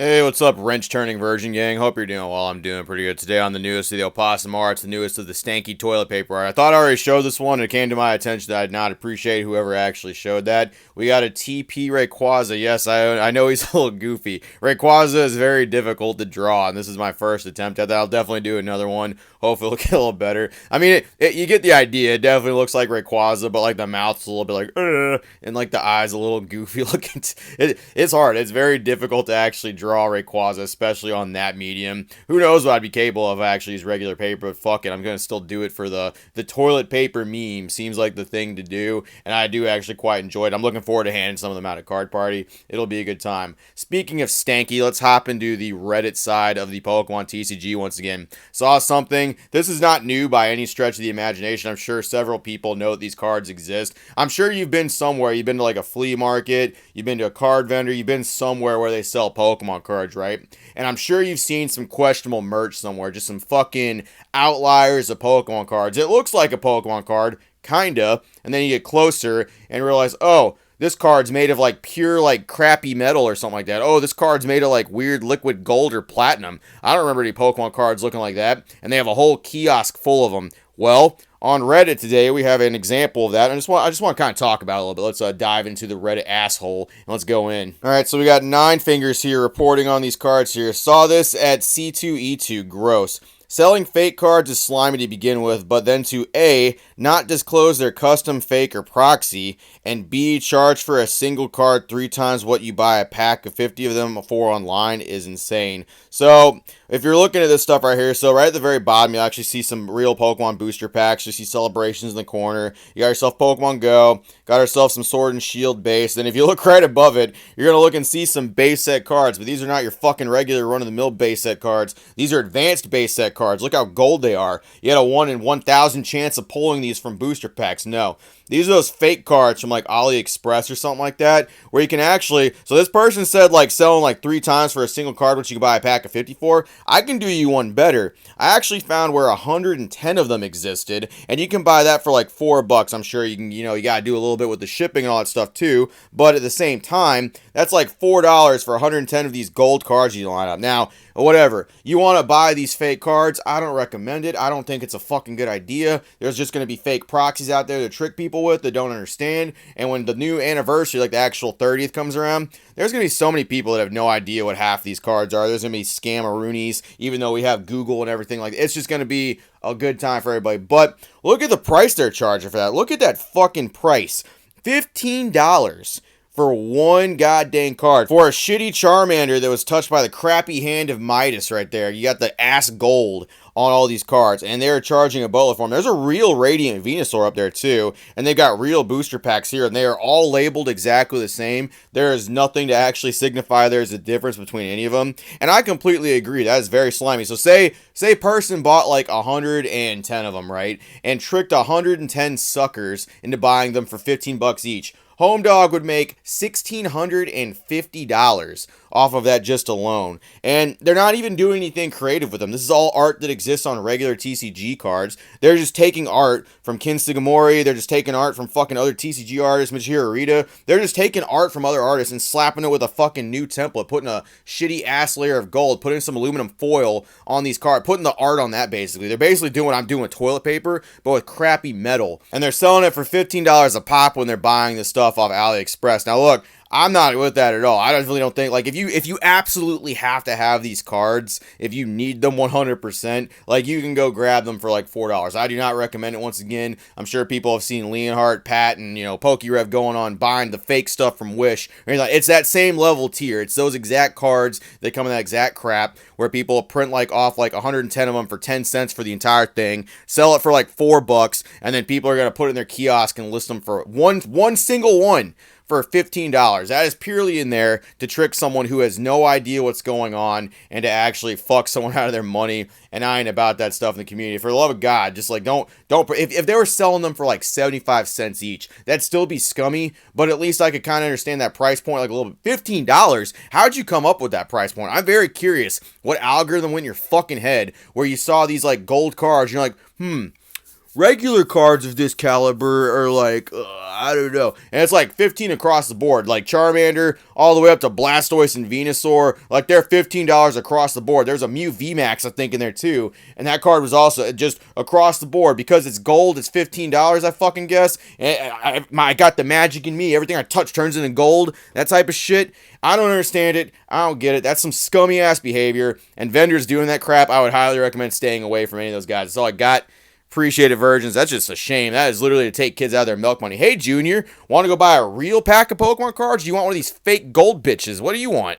Hey, what's up, wrench turning virgin gang? Hope you're doing well. I'm doing pretty good today on the newest of the Opossum Arts, the newest of the stanky toilet paper art. I thought I already showed this one, and it came to my attention that I did not appreciate whoever actually showed that. We got a TP Rayquaza. Yes, I know he's a little goofy. Rayquaza is very difficult to draw, and this is my first attempt at that. I'll definitely do another one. Hopefully, it'll get a little better. I mean, you get the idea. It definitely looks like Rayquaza, but like the mouth's a little bit like, and like the eyes a little goofy looking. It's hard. It's very difficult to actually draw Rayquaza, especially on that medium. Who knows what I'd be capable of actually use regular paper, but fuck it. I'm going to still do it for the toilet paper meme. Seems like the thing to do, and I do actually quite enjoy it. I'm looking forward to handing some of them out at Card Party. It'll be a good time. Speaking of stanky, let's hop into the Reddit side of the Pokemon TCG once again. Saw something. This is not new by any stretch of the imagination. I'm sure several people know that these cards exist. I'm sure you've been somewhere. You've been to like a flea market. You've been to a card vendor. You've been somewhere where they sell Pokemon cards, right? And I'm sure you've seen some questionable merch somewhere. Just some fucking outliers of Pokemon cards. It looks like a Pokemon card, kinda. And then you get closer and realize, oh, this card's made of like pure like crappy metal or something like that. Oh, this card's made of like weird liquid gold or platinum. I don't remember any Pokemon cards looking like that. And they have a whole kiosk full of them. Well, on Reddit today, we have an example of that. I just want to kind of talk about it a little bit. Let's dive into the Reddit asshole and let's go in. All right, so we got Nine Fingers here reporting on these cards here. Saw this at C2E2. Gross. Selling fake cards is slimy to begin with, but then to A, not disclose their custom fake or proxy, and B, charge for a single card 3 times what you buy a pack of 50 of them for online is insane. So, if you're looking at this stuff right here, so right at the very bottom, you actually see some real Pokemon booster packs. You see celebrations in the corner. You got yourself Pokemon Go, got yourself some Sword and Shield base. Then if you look right above it, you're going to look and see some base set cards, but these are not your fucking regular run-of-the-mill base set cards. These are advanced base set cards. Look how gold they are. You had a 1 in 1,000 chance of pulling these from booster packs. No. These are those fake cards from like AliExpress or something like that, where you can actually, so this person said like selling like 3 times for a single card, which you can buy a pack of 54. I can do you one better. I actually found where 110 of them existed, and you can buy that for like $4. I'm sure you can, you gotta do a little bit with the shipping and all that stuff too, but at the same time, that's like $4 for 110 of these gold cards you line up. Now, whatever. You want to buy these fake cards, I don't recommend it. I don't think it's a fucking good idea. There's just going to be fake proxies out there to trick people with that don't understand. And when the new anniversary, like the actual 30th comes around, there's going to be so many people that have no idea what half these cards are. There's going to be scamaroonies, even though we have Google and everything like that. It's just going to be a good time for everybody. But look at the price they're charging for that. Look at that fucking price. $15 for one goddamn card. For a shitty Charmander that was touched by the crappy hand of Midas right there. You got the ass gold on all these cards, and they're charging a boatload for them. There's a real Radiant Venusaur up there too, and they've got real booster packs here, and they are all labeled exactly the same. There is nothing to actually signify there's a difference between any of them, and I completely agree. That is very slimy. So say person bought like 110 of them, right, and tricked 110 suckers into buying them for $15 each. Home Dog would make $1,650 off of that just alone. And they're not even doing anything creative with them. This is all art that exists on regular TCG cards. They're just taking art from Ken Sugimori. They're just taking art from fucking other TCG artists, Michiru Arita. They're just taking art from other artists and slapping it with a fucking new template, putting a shitty ass layer of gold, putting some aluminum foil on these cards, putting the art on that basically. They're basically doing what I'm doing with toilet paper, but with crappy metal. And they're selling it for $15 a pop when they're buying this stuff off AliExpress. Now look, I'm not with that at all. I really don't think, like, if you absolutely have to have these cards, if you need them 100%, like, you can go grab them for like $4. I do not recommend it. Once again, I'm sure people have seen Leonhardt, Pat, and PokeRev going on buying the fake stuff from Wish. It's that same level tier. It's those exact cards that come in that exact crap where people print like off like 110 of them for 10 cents for the entire thing, sell it for like $4, and then people are gonna put it in their kiosk and list them for one single one for $15. That is purely in there to trick someone who has no idea what's going on and to actually fuck someone out of their money. And I ain't about that stuff in the community. For the love of God, just like don't. If they were selling them for like 75 cents each, that'd still be scummy. But at least I could kind of understand that price point like a little bit. $15. How'd you come up with that price point? I'm very curious. What algorithm went in your fucking head where you saw these like gold cards? You're like, regular cards of this caliber are like, I don't know. And it's like 15 across the board. Like Charmander all the way up to Blastoise and Venusaur. Like they're $15 across the board. There's a Mew VMAX, I think, in there too. And that card was also just across the board. Because it's gold, it's $15, I fucking guess. And I got the magic in me. Everything I touch turns into gold. That type of shit. I don't understand it. I don't get it. That's some scummy ass behavior. And vendors doing that crap, I would highly recommend staying away from any of those guys. That's all I got. Appreciated versions. That's just a shame. That is literally to take kids out of their milk money. Hey, Junior, want to go buy a real pack of Pokemon cards? Or do you want one of these fake gold bitches? What do you want?